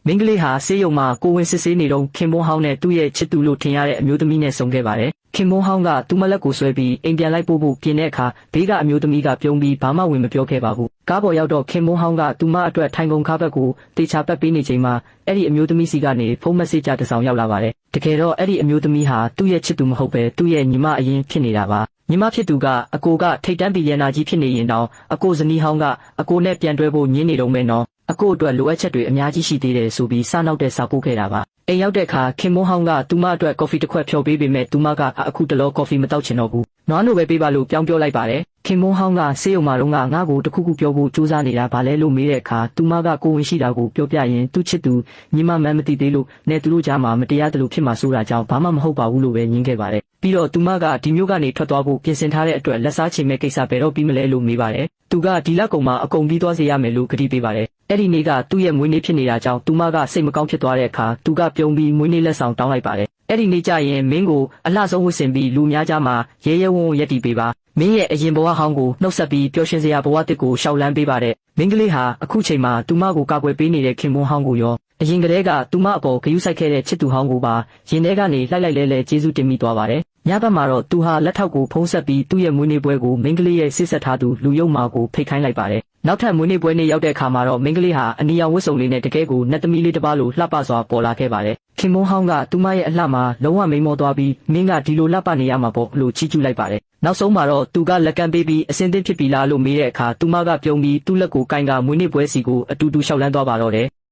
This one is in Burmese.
မင်းကလေးဟာဆေးရုံမှာကိုဝင်စစ်ဆေးနေတော့ခင်မွန်းဟောင်းနဲ့သူ့ရဲ့ချစ်သူလို့ထင်ရတဲ့အမျိုးသမီးနဲ့ဆုံခဲ့ပါတယ်။ခင်မွန်းဟောင်းကသူ့မလက်ကိုဆွဲပြီးအိမ်ပြန်လိုက်ဖို့ပြင်တဲ့အခါဘေးကအမျိုးသမီးကပြုံးပြီးဘာမှဝင်မပြောခဲ့ပါဘူး။ကားပေါ်ရောက်တော့ခင်မွန်းဟောင်းကသူမအတွက်ထိုင်ကုန်ခါဘက်ကိုတေချာပတ်ပေးနေချိန်မှာအဲ့ဒီအမျိုးသမီးစီကနေဖုန်းမက်ဆေ့ချတစ်စောင်ရောက်လာပါတယ်။တကယ်တော့အဲ့ဒီအမျိုးသမီးဟာသူ့ရဲ့ချစ်သူမဟုတ်ပဲသူ့ရဲ့ညီမအရင်ဖြစ်နေတာပါ။ညီမဖြစ်သူကအကိုကထိတ်တန်းဘီလီယံနာကြီးဖြစ်နေရင်တောင်အကိုဇနီးဟောင်းကအကိုနဲ့ပြန်တွဲဖို့ညင်းနေတော့မယ်နော်။အကိုအတွက်လိုအပ်ချက်တွေအများကြီးရှိသေးတယ်ဆိုပြီးစနောက်တဲ့စာပို့ခဲ့တာပါ။အိမ်ရောက်တဲ့အခါခင်မွန်းဟောင်းကသူမအတွက်ကော်ဖီတစ်ခွက်ဖျော်ပေးပေမဲ့သူမကအခုတလောကော်ဖီမတောက်ချင်တော့ဘူး။နွားနိုပဲပေးပါလို့ပြောင်းပြောလိုက်ပါတယ်။ခင်မွန်းဟောင်းကဆေးရုံမှာတော့ငါ့ကိုတခုခုပြောဖို့ကြိုးစားနေတာဗာလဲလို့မေးတဲ့အခါသူမကကိုဝင်ရှိတာကိုပြောပြရင်သူ့ချစ်သူညီမမှန်းမသိသေးလို့နဲ့သူတို့ကြားမှာမတရားသလိုဖြစ်မှဆိုးတာကြောင့်ဘာမှမဟုတ်ပါဘူးလို့ပဲညင်းခဲ့ပါတယ်။ပြီးတော့သူမကဒီမျိုးကနေထွက်သွားဖို့ပြင်ဆင်ထားတဲ့အတွက်လက်စားချင်မဲ့ကိစ္စပဲတော့ပြီးမလဲလို့မေးပါတယ်။သူကဒီလက်ကုံမှာအကုန်ပြီးသွားစေရမယ်လို့ကတိပေးပါတယ်။အဲ့ဒီနေ့ကသူ့ရဲ့မွေးနေ့ဖြစ်နေတာကြောင့်သူမကစိတ်မကောင်းဖြစ်သွားတဲ့အခါသူကပြုံးပြီးမွေးနေ့လက်ဆောင်တောင်းလိုက်ပါတယ်။အဲ့ဒီနေ့ကျရင်မင်းကိုအလှဆုံးဝတ်ဆင်ပြီးလူများကြားမှာရဲရဲဝံ့ဝံ့ရက်တည်ပေးပါမင်းရဲ့အရင်ဘဝဟောင်းကိုနှုတ်ဆက်ပြီးပျော်ရွှင်စရာဘဝတစ်ကိုရှောက်လန်းပေးပါတဲ့မင်းကလေးဟာအခုချိန်မှာသူမကိုကာကွယ်ပေးနေတဲ့ခင်မွန်းဟောင်းကိုရောအရင်ကတည်းကသူမအပေါ်ဂရုစိုက်ခဲ့တဲ့ချစ်သူဟောင်းကိုပါရင်ထဲကနေလှိုက်လိုက်လဲကျေးဇူးတင်မိသွားပါတယ်ညဘက်မှာတော့သူဟာလက်ထောက်ကိုဖုံးဆက်ပြီးသူ့ရဲ့မွေးနေ့ပွဲကိုမင်းကလေးရဲ့ဆစ်ဆက်ထားသူလူယုံမာကိုဖိတ်ခိုင်းလိုက်ပါတယ်နောက်ထပ်မွေးနေ့ပွဲနေ့ရောက်တဲ့အခါမှာတော့မင်းကလေးဟာအနီရောင်ဝတ်စုံလေးနဲ့တကယ်ကိုနတ်သမီးလေးတစ်ပါးလိုလှပစွာပေါ်လာခဲ့ပါတယ်ခင်မွန်းဟောင်းကသူမရဲ့အလှမှာလုံးဝမိန်မောသွားပြီးမင်းကဒီလိုလှပနေရမှာပေါ့လို့ချီးကျူးလိုက်ပါတယ်နောက်ဆုံးမှာတော့သူကလက်ကမ်းပေးပြီးအစင်သင့်ဖြစ်ပြီလားလို့မေးတဲ့အခါသူမကပြုံးပြီးသူ့လက်ကိုကင်ကမွေးနေ့ပွဲစီကိုအတူတူလျှောက်လန်းသွားပါတော့တယ်